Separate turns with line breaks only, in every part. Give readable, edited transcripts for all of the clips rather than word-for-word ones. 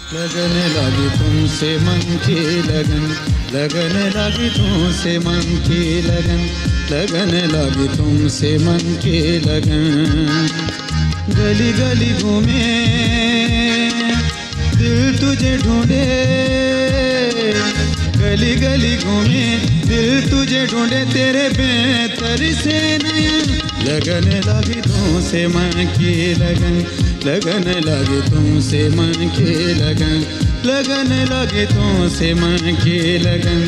लगन लगी तुमसे मन की लगन, लगन लगी तुमसे मन की लगन, लगन लगी तुमसे मन की लगन। गली गली घूमे दिल तुझे ढूंढे, गली गली घूमे दिल तुझे ढूंढे, तेरे बेहतर से नयन। लगन लगी तुमसे मन की लगन, लगन लगी तुमसे मन की लगन, लगन लगी तुमसे मन की लगन,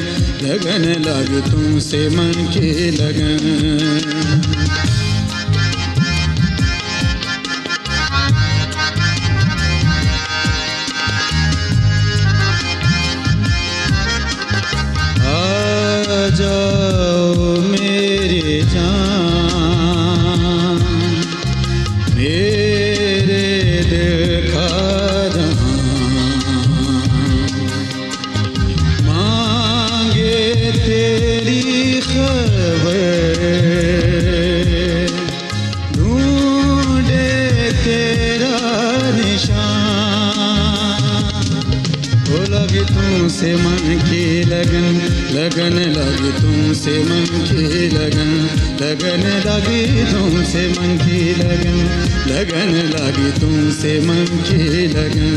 लगन लगी तुमसे मन की लगन। जाओ मेरे जान, मेरे दिल का जहां, मांगे तेरी खबर, ढूंढे तेरा निशान। हो लगी तुमसे मन की लगन, लगन लगी तुमसे मन की लगन, लगन लगी तुमसे मन की लगन, लगन लगी तुमसे मन की लगन।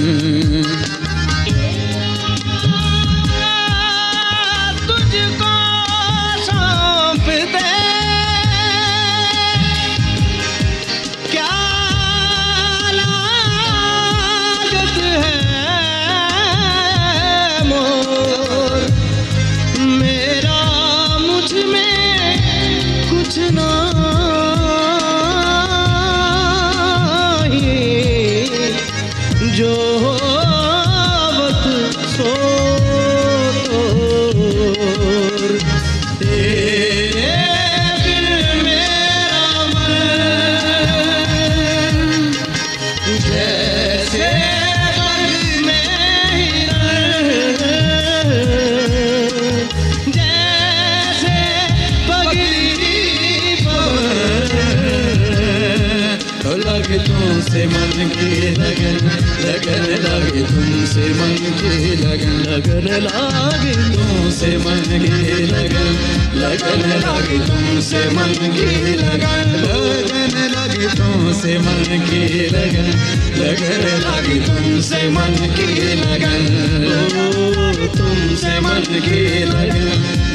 जो होवत सो तोर, तेरे बिन मेरा मन जैसे पग में जैसे पगली पवन। लगे तुमसे मन की लगन, लगन लगे तुमसे मन की लगन, लगन लगे तुमसे मन की लगन, लगन लगे तुमसे मन की लगन, लगन लगे तुमसे मन की लगन, लगन लगे तुमसे मन की लगन। तुमसे मन की लगन,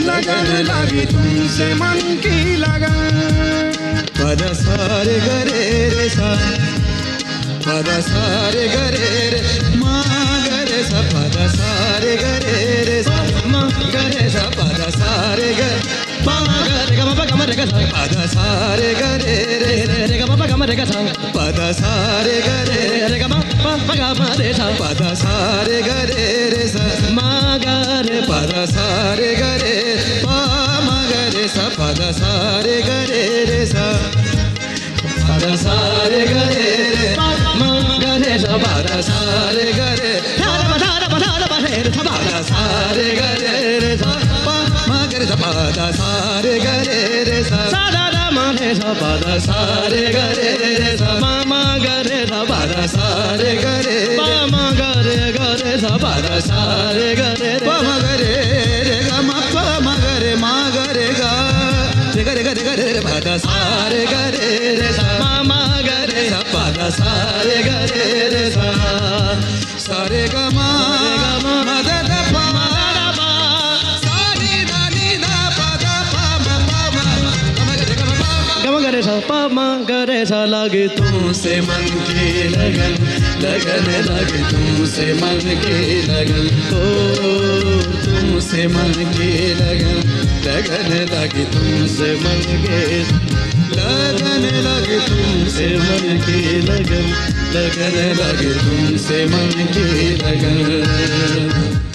लगन लगे तुमसे मन की लगन। पद सारे गरे रे सा, पद सारे गरे रे मा गरे सा, पद सारे गरे रे सा मा गरे सा, पद सारे गरे मा गरे ग म प ग म रे ग सा, पद सारे गरे रे रे ग म प ग म रे ग सा, पद सारे गरे रे ग म प ग म रे सा, पद सारे गरे रे सा मा गरे, पद सारे गरे पा म गरे सा, पद सारे गरे रे सा, पद सारे गरे रे म गरे सा, पद सारे गरे पद सारे गरे रे सा प म गरे सा, पद सारे गरे रे सा सा दा दा म रे सा, पद सारे गरे रे सा म म गरे सा, पद सारे गरे प म गरे गरे सा, पद सारे गरे प म गरे रे ग म प म गरे म गरे ग रे गरे गरे गरे रे, पद सारे गरे रे सा म म गरे सा, पद सारे गरे रे सा सारे ग म म द द प म सा नि द नि द प द प म प म ग म गरे सा प म गरे सा। लगे तुमसे मन की लगन, लगन लगे तुमसे मन की लगन, ओ तुमसे मन की लगन, लगन लगे तुमसे मन की लगन, लगे तुमसे मन की लगन, लगन लगे तुमसे मन की लगन।